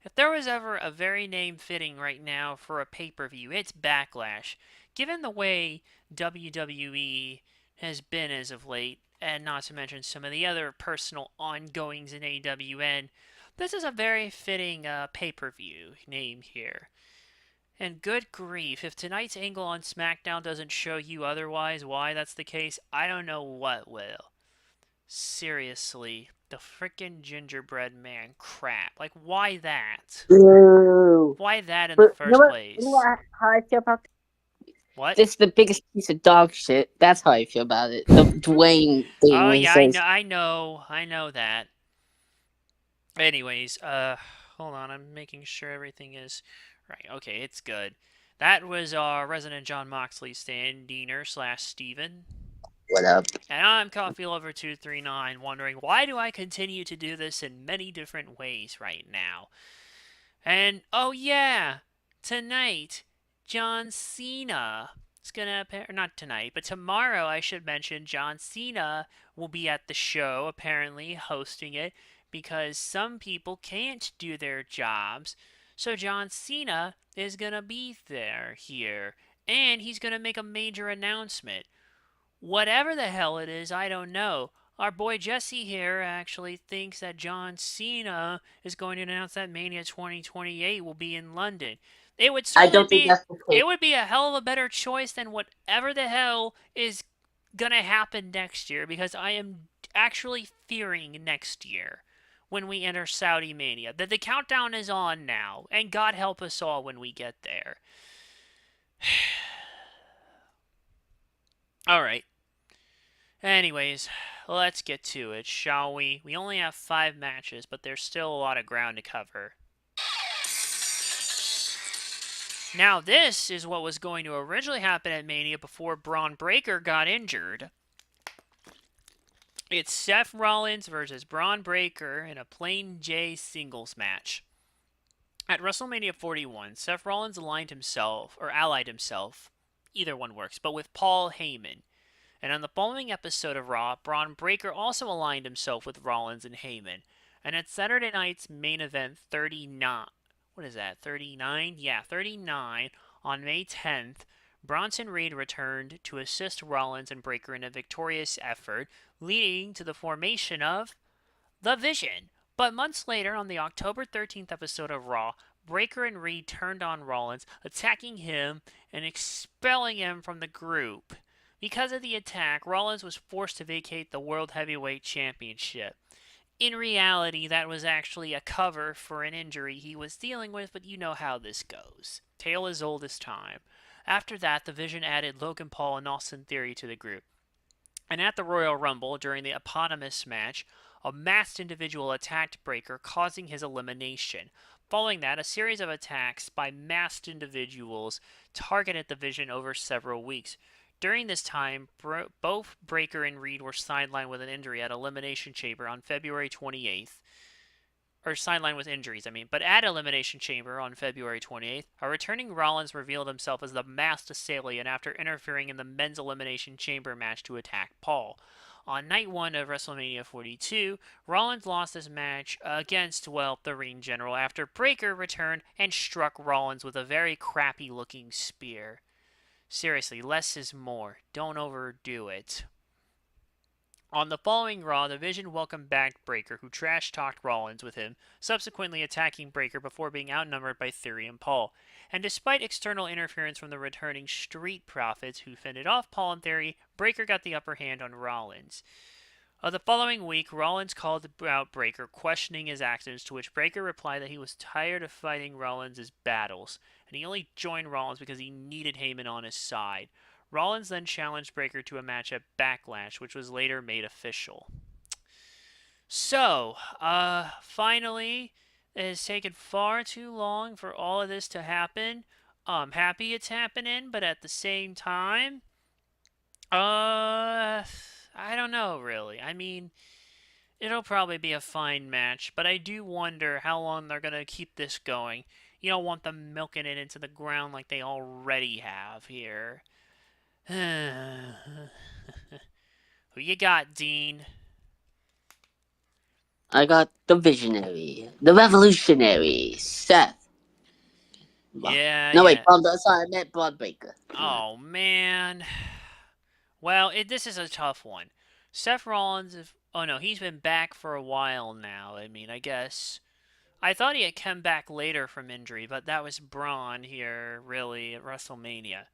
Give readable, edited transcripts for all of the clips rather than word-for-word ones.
If there was ever a very name fitting right now for a pay per view, it's Backlash. Given the way WWE has been as of late, and not to mention some of the other personal ongoings in AWN, this is a very fitting pay per view name here. And good grief, if tonight's angle on SmackDown doesn't show you otherwise why that's the case, I don't know what will. Seriously, the frickin' gingerbread man crap. Like, why that? Boo. Why that in the But first you know place? how I feel about What? this? Is the biggest piece of dog shit. That's how I feel about it. The Dwayne thing Oh when he yeah, says, I know that. Anyways, hold on, I'm making sure everything is right. Okay, it's good. That was our resident John Moxley standiner slash Steven. "What up?" And I'm Coffee Lover 239, wondering why do I continue to do this in many different ways right now? And oh yeah, tonight John Cena is gonna appear. Not tonight, but tomorrow. I should mention John Cena will be at the show, apparently hosting it, because some people can't do their jobs. So John Cena is gonna be there here, and he's gonna make a major announcement. Whatever the hell it is, I don't know. Our boy Jesse here actually thinks that John Cena is going to announce that Mania 2028 will be in London. It would I certainly don't think be that's the case. it would be a hell of a better choice than whatever the hell is gonna happen next year, because I am actually fearing next year when we enter Saudi Mania. That the countdown is on now, and God help us all when we get there. All right. Anyways, let's get to it, shall we? We only have 5 matches, but there's still a lot of ground to cover. Now, this is what was going to originally happen at Mania before Braun Breaker got injured. It's Seth Rollins versus Braun Breaker in a plain J singles match. At WrestleMania 41, Seth Rollins allied himself, either one works, but with Paul Heyman. And on the following episode of Raw, Braun Breaker also aligned himself with Rollins and Heyman. And at Saturday night's main event 39, what is that, 39? Yeah, 39, on May 10th, Bronson Reed returned to assist Rollins and Breaker in a victorious effort, leading to the formation of The Vision. But months later, on the October 13th episode of Raw, Breaker and Reed turned on Rollins, attacking him and expelling him from the group. Because of the attack, Rollins was forced to vacate the World Heavyweight Championship. In reality, that was actually a cover for an injury he was dealing with, but you know how this goes. Tale as old as time. After that, the Vision added Logan Paul and Austin Theory to the group. And at the Royal Rumble, during the eponymous match, a masked individual attacked Breaker, causing his elimination. Following that, a series of attacks by masked individuals targeted the Vision over several weeks. During this time, both Breaker and Reed were sidelined with an injury at Elimination Chamber on February 28th, or sidelined with injuries, I mean. But at Elimination Chamber on February 28th, a returning Rollins revealed himself as the masked assailant after interfering in the men's Elimination Chamber match to attack Paul. On night 1 of WrestleMania 42, Rollins lost his match against, well, the Ring General after Breaker returned and struck Rollins with a very crappy looking spear. Seriously, less is more. Don't overdo it. On the following Raw, the Vision welcomed back Breaker, who trash talked Rollins with him, subsequently attacking Breaker before being outnumbered by Theory and Paul. And despite external interference from the returning Street Profits, who fended off Paul and Theory, Breaker got the upper hand on Rollins. The following week, Rollins called out Breaker, questioning his actions, to which Breaker replied that he was tired of fighting Rollins' battles, and he only joined Rollins because he needed Heyman on his side. Rollins then challenged Breaker to a match at Backlash, which was later made official. So, finally, it has taken far too long for all of this to happen. I'm happy it's happening, but at the same time, I don't know really. I mean, it'll probably be a fine match, but I do wonder how long they're gonna keep this going. You don't want them milking it into the ground like they already have here. Who you got, Dean? I got the visionary, the revolutionary, Seth. Yeah, No, wait, yeah. sorry, I meant Braun Breaker. Oh man. Well, this is a tough one. Seth Rollins, oh no, he's been back for a while now. I mean, I guess I thought he had come back later from injury, but that was Braun here, really, at WrestleMania.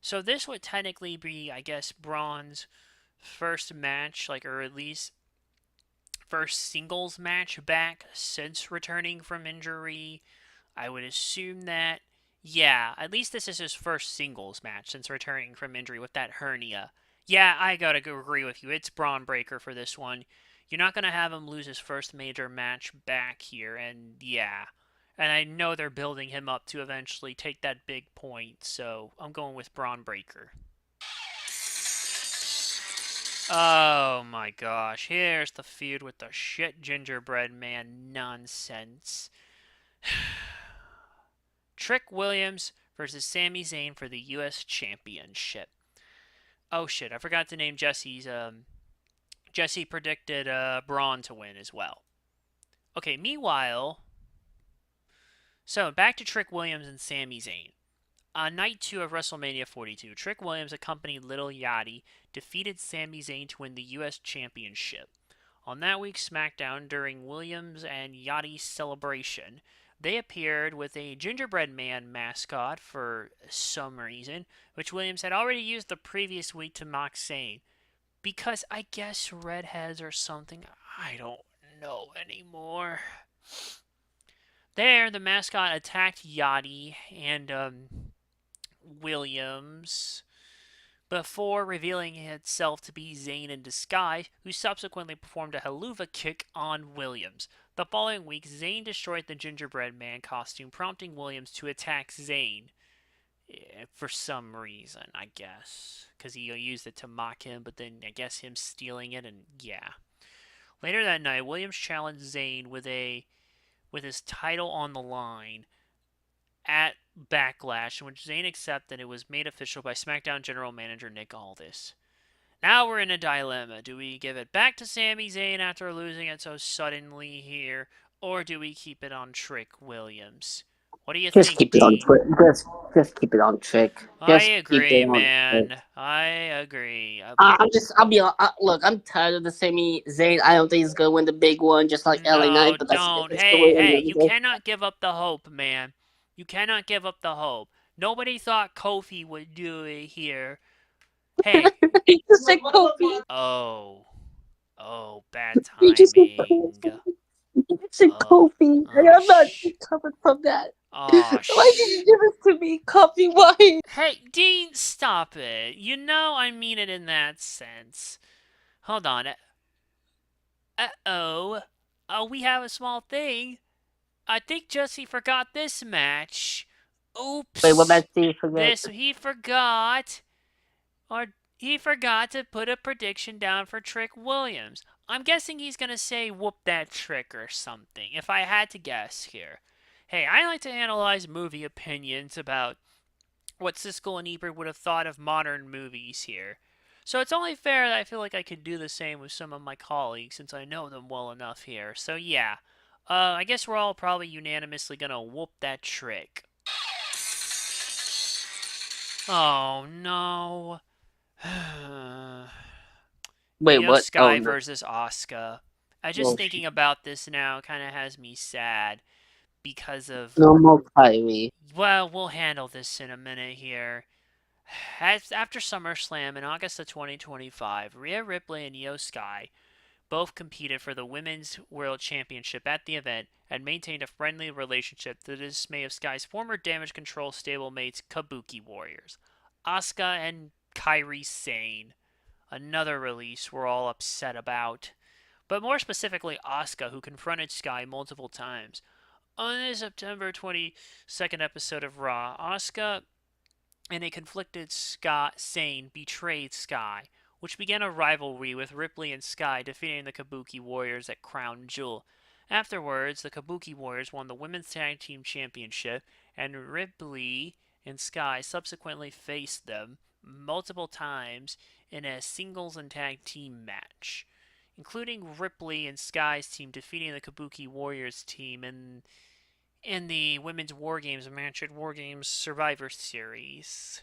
So this would technically be, I guess, Braun's first match, like, or at least first singles match back since returning from injury. I would assume that, yeah, at least this is his first singles match since returning from injury with that hernia. Yeah, I gotta agree with you. It's Braun Breaker for this one. You're not gonna have him lose his first major match back here, and yeah. And I know they're building him up to eventually take that big point, so I'm going with Braun Breaker. Oh my gosh, here's the feud with the shit gingerbread man nonsense. Trick Williams versus Sami Zayn for the U.S. Championship. Oh shit, I forgot to name Jesse's. Jesse predicted Braun to win as well. Okay, meanwhile, so back to Trick Williams and Sami Zayn. On night 2 of WrestleMania 42, Trick Williams accompanied Little Yachty, defeated Sami Zayn to win the U.S. Championship. On that week's SmackDown, during Williams and Yachty's celebration, they appeared with a gingerbread man mascot for some reason, which Williams had already used the previous week to mock Zayn. Because I guess redheads or something, I don't know anymore. There, the mascot attacked Yachty and Williams before revealing itself to be Zayn in disguise, who subsequently performed a haluva kick on Williams. The following week, Zayn destroyed the gingerbread man costume, prompting Williams to attack Zayn. For some reason, I guess. Because he used it to mock him, but then I guess him stealing it, and yeah. Later that night, Williams challenged Zayn with his title on the line at Backlash, in which Zayn accepted it was made official by SmackDown General Manager Nick Aldis. Now we're in a dilemma. Do we give it back to Sami Zayn after losing it so suddenly here, or do we keep it on Trick Williams? What do you Just think, keep it on Dean? Trick. Just keep it on Trick. I Just keep it agree, on Trick. man. I agree. I'll be look, I'm tired of the Sami Zayn. I don't think he's gonna win the big one, just like LA No, Knight, but don't. it's the Hey, way hey, I'm you gonna cannot give up the hope, man. You cannot give up the hope. Nobody thought Kofi would do it here. Hey, He just said Kofi. oh. Oh, bad He just said timing. Kofi. He just said Oh, Kofi. And oh, I'm not recovered from that. oh, Why did you give it to me, Kofi? Why? Hey, Dean, stop it. You know I mean it in that sense. Hold on. Uh-oh. Oh, we have a small thing. I think Jesse forgot this match. Wait, what Oops. match did you forget? He forgot. Or he forgot to put a prediction down for Trick Williams. I'm guessing he's gonna say whoop that trick or something, if I had to guess here. Hey, I like to analyze movie opinions about what Siskel and Ebert would have thought of modern movies here. So it's only fair that I feel like I could do the same with some of my colleagues since I know them well enough here. So yeah, I guess we're all probably unanimously gonna whoop that trick. Oh no. Wait, Io what? Oh Sky no. versus Asuka. I just Oh shit. thinking about this now kind of has me sad because of. No more Kyrie. Well, we'll handle this in a minute here. After SummerSlam in August of 2025, Rhea Ripley and Io Sky both competed for the Women's World Championship at the event and maintained a friendly relationship to the dismay of Sky's former Damage Control stablemates Kabuki Warriors, Asuka and Kairi Sane. Another release we're all upset about. But more specifically, Asuka, who confronted Sky multiple times. On the September 22nd episode of Raw, Asuka and a conflicted Sane betrayed Sky, which began a rivalry with Ripley and Sky defeating the Kabuki Warriors at Crown Jewel. Afterwards, the Kabuki Warriors won the Women's Tag Team Championship, and Ripley and Sky subsequently faced them multiple times in a singles and tag team match. including Ripley and Sky's team defeating the Kabuki Warriors team in the Women's War Games match at War Games Survivor Series,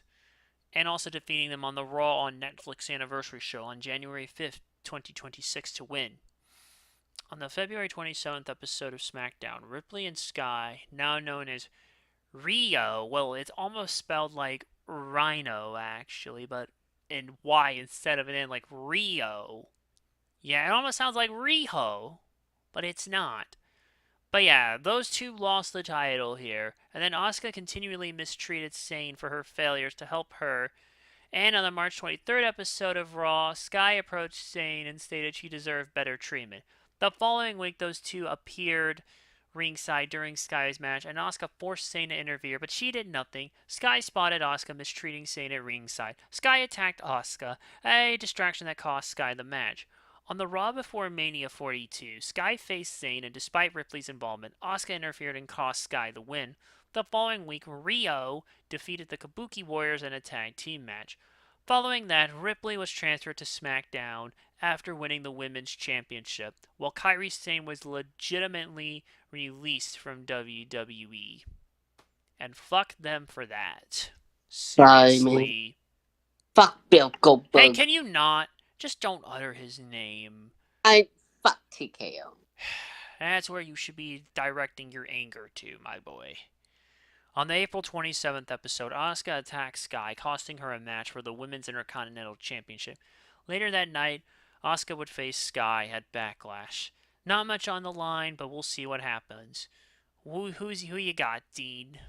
and also defeating them on the Raw on Netflix anniversary show on January 5th, 2026 to win. On the February 27th episode of SmackDown, Ripley and Sky, now known as Rio, well, it's almost spelled like Rhino actually, but in Y instead of an N, like Rio. Yeah, it almost sounds like Riho, but it's not. But yeah, those two lost the title here, and then Asuka continually mistreated Sane for her failures to help her. And on the March 23rd episode of Raw, Sky approached Sane and stated she deserved better treatment. The following week, those two appeared ringside during Sky's match, and Asuka forced Sane to interfere, but she did nothing. Sky spotted Asuka mistreating Sane at ringside. Sky attacked Asuka, a distraction that cost Sky the match. On the Raw before Mania 42, Sky faced Sane, and despite Ripley's involvement, Asuka interfered and cost Sky the win. The following week, Rio defeated the Kabuki Warriors in a tag team match. Following that, Ripley was transferred to SmackDown after winning the Women's Championship, while Kairi Sane was legitimately released from WWE. And fuck them for that. Sorry, man. Seriously. Fuck Bill Goldberg. Hey, can you not? Just don't utter his name. Fuck TKO. That's where you should be directing your anger to, my boy. On the April 27th episode, Asuka attacked Sky, costing her a match for the Women's Intercontinental Championship. Later that night, Asuka would face Sky at Backlash. Not much on the line, but we'll see what happens. Who you got, Dean?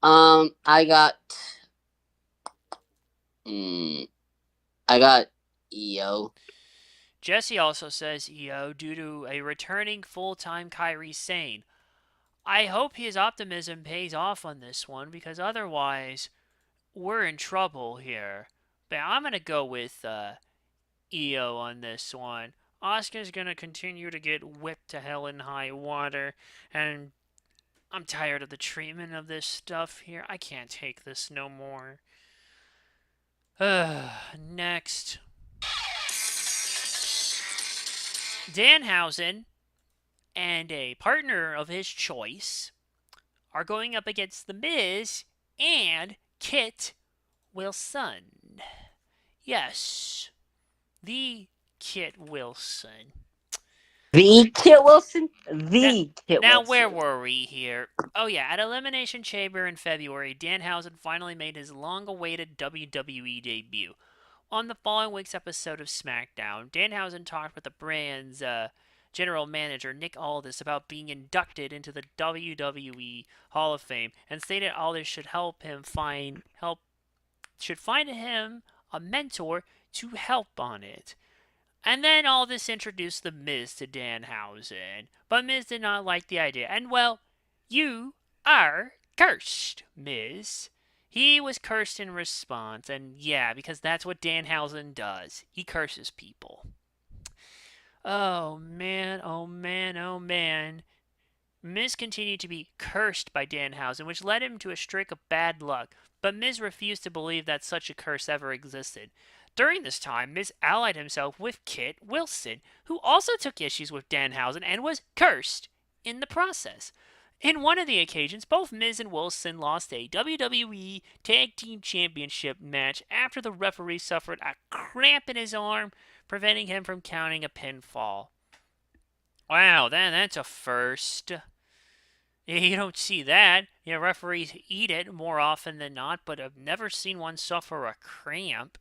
I got EO. Jesse also says EO due to a returning full-time Kairi Sane. I hope his optimism pays off on this one, because otherwise we're in trouble here. But I'm going to go with EO on this one. Asuka's going to continue to get whipped to hell in high water, and I'm tired of the treatment of this stuff here. I can't take this no more. Next. Danhausen and a partner of his choice are going up against The Miz and Kit Wilson. Yes, the Kit Wilson. The Kit Wilson? The Kit Wilson. Now, where were we here? Oh yeah, at Elimination Chamber in February, Danhausen finally made his long-awaited WWE debut. On the following week's episode of SmackDown, Danhausen talked with the brand's general manager, Nick Aldis, about being inducted into the WWE Hall of Fame, and stated Aldis should find him a mentor to help on it. And then Aldis introduced The Miz to Danhausen, but Miz did not like the idea, and well, you are cursed, Miz. He was cursed in response, and yeah, because that's what Danhausen does. He curses people. Oh man, oh man, oh man. Miz continued to be cursed by Danhausen, which led him to a streak of bad luck, but Miz refused to believe that such a curse ever existed. During this time, Miz allied himself with Kit Wilson, who also took issues with Danhausen and was cursed in the process. In one of the occasions, both Miz and Wilson lost a WWE Tag Team Championship match after the referee suffered a cramp in his arm, preventing him from counting a pinfall. Wow, that's a first. You don't see that. Referees eat it more often than not, but I've never seen one suffer a cramp.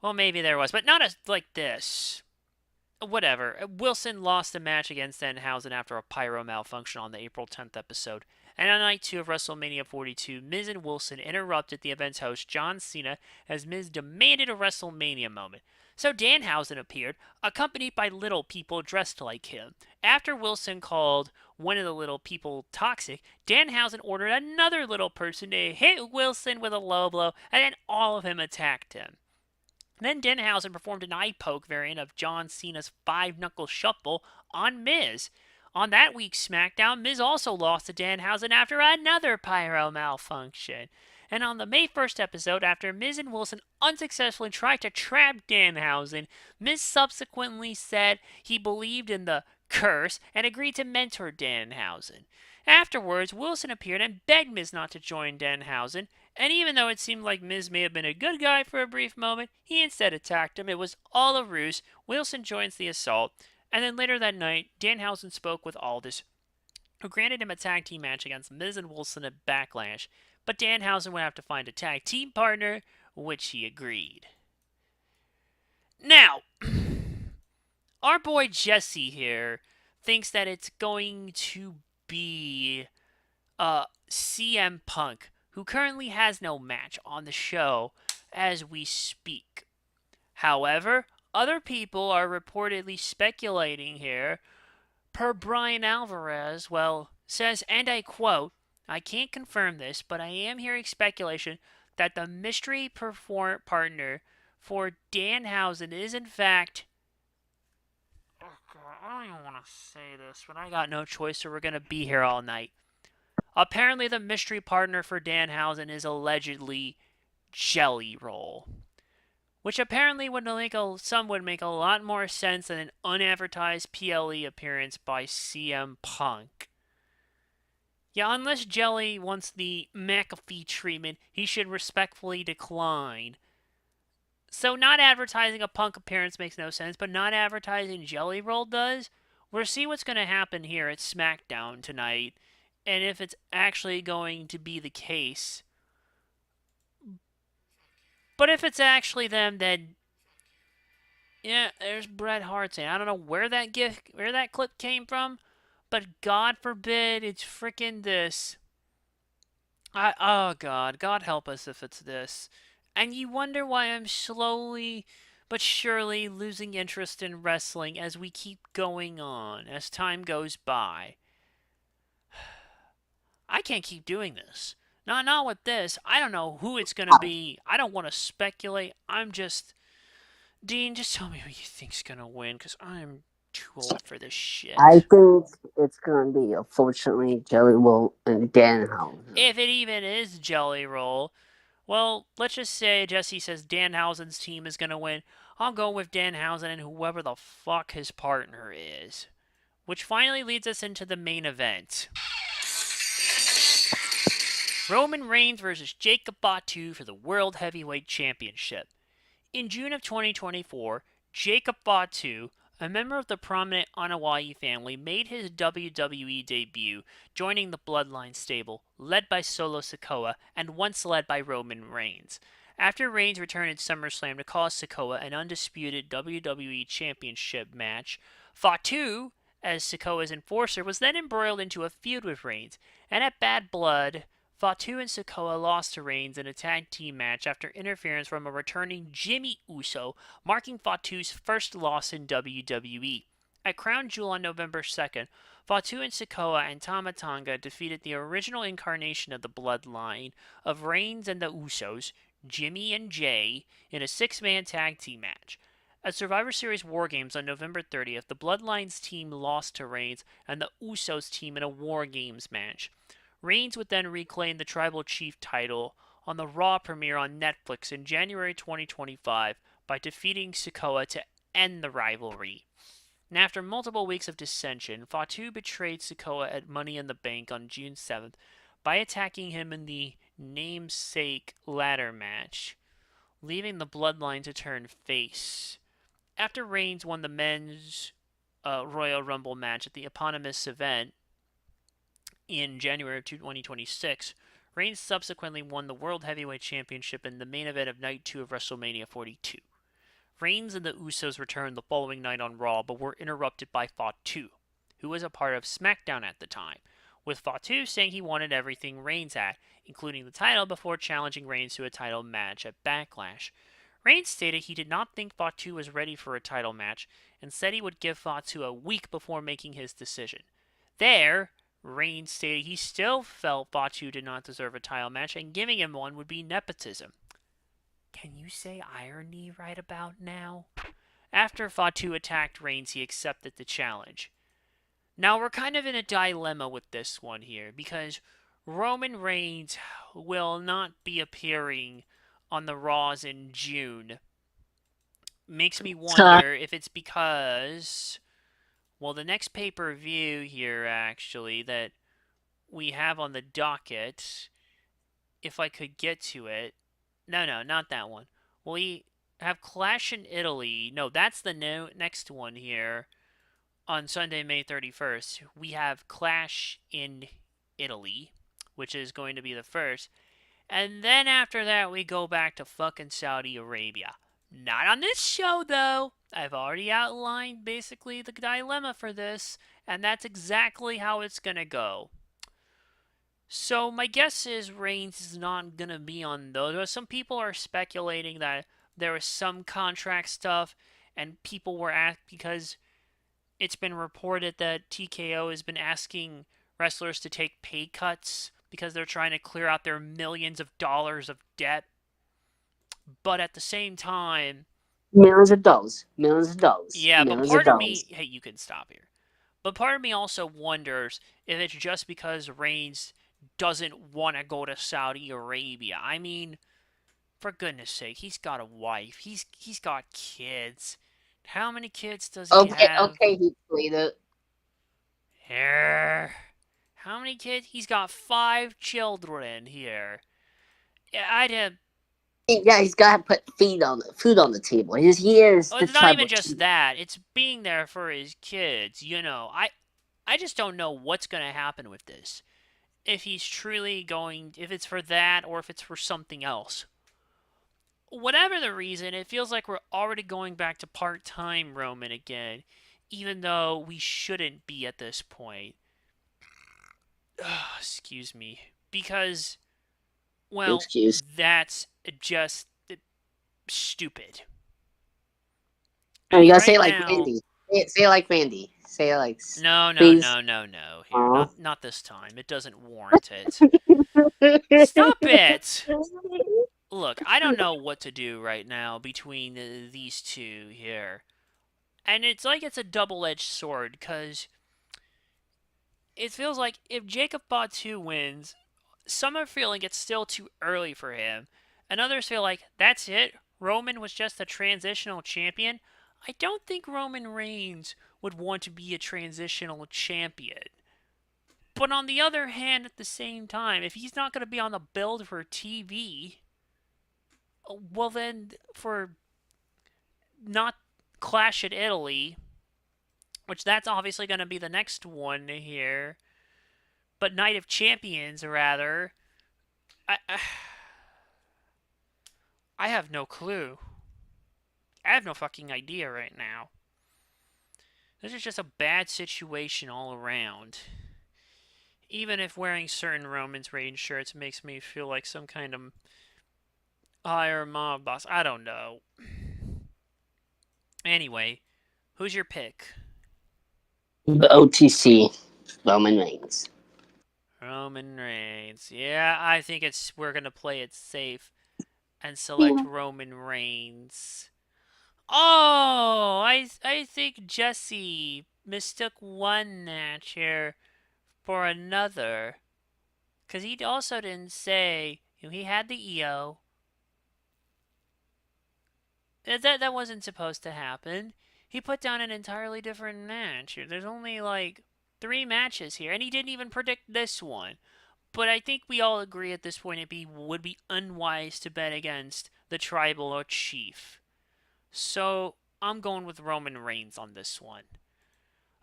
Well, maybe there was, but not like this. Whatever. Wilson lost the match against Danhausen after a pyro malfunction on the April 10th episode. And on night 2 of WrestleMania 42, Miz and Wilson interrupted the event's host, John Cena, as Miz demanded a WrestleMania moment. So Danhausen appeared, accompanied by little people dressed like him. After Wilson called one of the little people toxic, Danhausen ordered another little person to hit Wilson with a low blow, and then all of them attacked him. Then Danhausen performed an eye poke variant of John Cena's 5-knuckle shuffle on Miz. On that week's SmackDown, Miz also lost to Danhausen after another pyro malfunction. And on the May 1st episode, after Miz and Wilson unsuccessfully tried to trap Danhausen, Miz subsequently said he believed in the curse and agreed to mentor Danhausen. Afterwards, Wilson appeared and begged Miz not to join Danhausen, and even though it seemed like Miz may have been a good guy for a brief moment, he instead attacked him. It was all a ruse. Wilson joins the assault, and then later that night, Danhausen spoke with Aldis, who granted him a tag team match against Miz and Wilson at Backlash, but Danhausen would have to find a tag team partner, which he agreed. Now, our boy Jesse here thinks that it's going to be CM Punk, who currently has no match on the show as we speak. However, other people are reportedly speculating here. Per Brian Alvarez, says, and I quote, I can't confirm this, but I am hearing speculation that the mystery partner for Danhausen is in fact... Oh God, I don't even want to say this, but I got no choice, so we're going to be here all night. Apparently, the mystery partner for Danhausen is allegedly Jelly Roll, which apparently some would make a lot more sense than an unadvertised PLE appearance by CM Punk. Yeah, unless Jelly wants the McAfee treatment, he should respectfully decline. So not advertising a Punk appearance makes no sense, but not advertising Jelly Roll does. We'll see what's going to happen here at SmackDown tonight, and if it's actually going to be the case. But if it's actually them, then yeah, there's Bret Hart saying, I don't know where that clip came from, but God forbid it's freaking this. Oh God help us if it's this. And you wonder why I'm slowly but surely losing interest in wrestling as we keep going on, as time goes by. I can't keep doing this. Not with this. I don't know who it's going to be. I don't want to speculate. I'm just... Dean, just tell me who you think's going to win, because I'm too old for this shit. I think it's going to be, unfortunately, Jelly Roll and Danhausen. If it even is Jelly Roll, well, let's just say Jesse says Danhausen's team is going to win. I'll go with Danhausen and whoever the fuck his partner is. Which finally leads us into the main event. Roman Reigns versus Jacob Fatu for the World Heavyweight Championship. In June of 2024, Jacob Fatu, a member of the prominent Anoa'i family, made his WWE debut, joining the Bloodline stable, led by Solo Sikoa and once led by Roman Reigns. After Reigns returned in SummerSlam to cause Sikoa an undisputed WWE Championship match, Fatu, as Sikoa's enforcer, was then embroiled into a feud with Reigns, and at Bad Blood, Fatu and Sikoa lost to Reigns in a tag team match after interference from a returning Jimmy Uso, marking Fatu's first loss in WWE. At Crown Jewel on November 2nd, Fatu and Sikoa and Tama Tonga defeated the original incarnation of the Bloodline of Reigns and the Usos, Jimmy and Jay, in a six-man tag team match. At Survivor Series War Games on November 30th, the Bloodline's team lost to Reigns and the Usos team in a War Games match. Reigns would then reclaim the Tribal Chief title on the Raw premiere on Netflix in January 2025 by defeating Sikoa to end the rivalry. And after multiple weeks of dissension, Fatu betrayed Sikoa at Money in the Bank on June 7th by attacking him in the namesake ladder match, leaving the Bloodline to turn face. After Reigns won the men's Royal Rumble match at the eponymous event in January of 2026, Reigns subsequently won the World Heavyweight Championship in the main event of Night 2 of WrestleMania 42. Reigns and the Usos returned the following night on Raw, but were interrupted by Fatu, who was a part of SmackDown at the time, with Fatu saying he wanted everything Reigns had, including the title, before challenging Reigns to a title match at Backlash. Reigns stated he did not think Fatu was ready for a title match, and said he would give Fatu a week before making his decision. There, Reigns stated he still felt Fatu did not deserve a title match, and giving him one would be nepotism. Can you say irony right about now? After Fatu attacked Reigns, he accepted the challenge. Now, we're kind of in a dilemma with this one here, because Roman Reigns will not be appearing on the Raws in June. Makes me So, wonder if it's because, well, the next pay per view here, actually, that we have on the docket, if I could get to it. No, no, not that one. We have Clash in Italy. No, that's the next one here. On Sunday, May 31st, we have Clash in Italy, which is going to be the first. And then after that, we go back to fucking Saudi Arabia. Not on this show, though. I've already outlined basically the dilemma for this, and that's exactly how it's gonna go. So my guess is Reigns is not gonna be on those. Some people are speculating that there was some contract stuff, and people were asked because it's been reported that TKO has been asking wrestlers to take pay cuts because they're trying to clear out their millions of dollars of debt. But at the same time, millions of dollars, millions of dollars, yeah, but millions of part of me, dollars. hey, you can stop here. But part of me also wonders if it's just because Reigns doesn't want to go to Saudi Arabia. I mean, for goodness sake, he's got a wife. He's got kids. How many kids does he Okay, have? okay, he played it. Here. How many kids? He's got 5 children here. Yeah, I'd have. Yeah, he's got to put food on the table. He is Well, the it's not tribal even just chief. that. It's being there for his kids. I just don't know what's going to happen with this. If he's truly going, if it's for that or if it's for something else. Whatever the reason, it feels like we're already going back to part time Roman again, even though we shouldn't be at this point. Excuse me. Because, well, Excuse. that's just stupid. I And you mean, gotta say right it like now, Randy. Say it like Randy. Say it like, no, no, please. no, no, no. Here, Aw. not this time. It doesn't warrant it. Stop it! Look, I don't know what to do right now between these two here. And it's like it's a double-edged sword, because it feels like if Jacob Batu wins, some are feeling it's still too early for him, and others feel like that's it. Roman was just a transitional champion. I don't think Roman Reigns would want to be a transitional champion. But on the other hand, at the same time, if he's not going to be on the build for TV, well then for not Clash at Italy, which that's obviously going to be the next one here, but Night of Champions rather. I have no clue. I have no fucking idea right now. This is just a bad situation all around. Even if wearing certain Roman's Reigns shirts makes me feel like some kind of higher mob boss. I don't know. Anyway, who's your pick? The OTC, Roman Reigns. Roman Reigns. Yeah, I think we're gonna play it safe and select Yeah. Roman Reigns. Oh, I think Jesse mistook one match here for another. Because he also didn't say, he had the EO. That wasn't supposed to happen. He put down an entirely different match. There's only like 3 matches here, and he didn't even predict this one. But I think we all agree at this point would be unwise to bet against the tribal or chief. So I'm going with Roman Reigns on this one.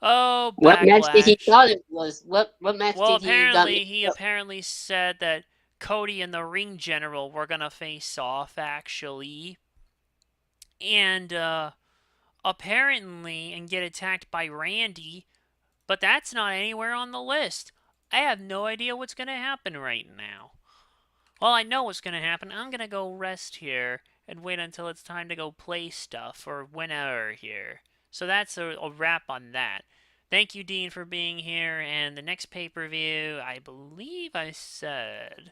Oh, What match did he Backlash. thought it was? What match Well, did he got apparently, me? he apparently said that Cody and the Ring General were gonna face off, actually. And, apparently, and get attacked by Randy, but that's not anywhere on the list. I have no idea what's gonna happen right now. Well, I know what's gonna happen. I'm gonna go rest here and wait until it's time to go play stuff or whenever here. So that's a wrap on that. Thank you, Dean, for being here. And the next pay per view, I believe I said.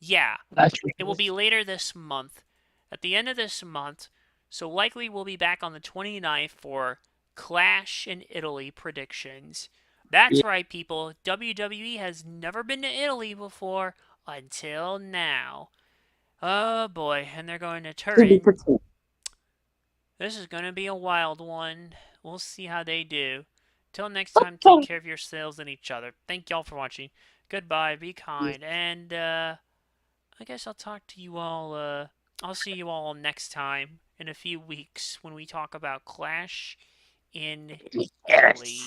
Yeah, it will be later this month, at the end of this month. So likely we'll be back on the 29th for Clash in Italy predictions. That's right, people. WWE has never been to Italy before until now. Oh boy, and they're going to Turin. This is going to be a wild one. We'll see how they do. Till next time, take care of yourselves and each other. Thank y'all for watching. Goodbye, be kind, and I guess I'll talk to you all, I'll see you all next time in a few weeks when we talk about Clash in Yes. Italy.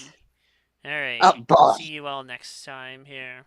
Alright, Oh boy. see you all next time here.